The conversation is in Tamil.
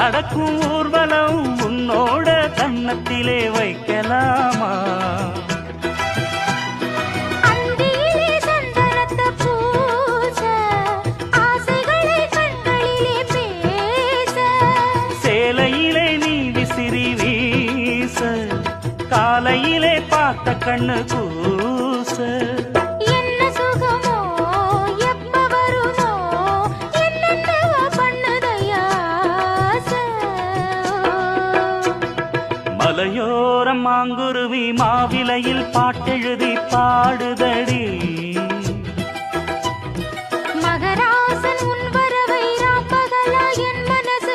நடக்கும் ஊர்வலம் உன்னோட கன்னத்திலே வைக்கலாமா? சேலையிலே நீ விசிறி வீச காலையிலே பார்த்த கண்ணு கூச மலையோரம் மாங்குருவி மாவிலையில் பாட்டெழுதி பாடுதடி.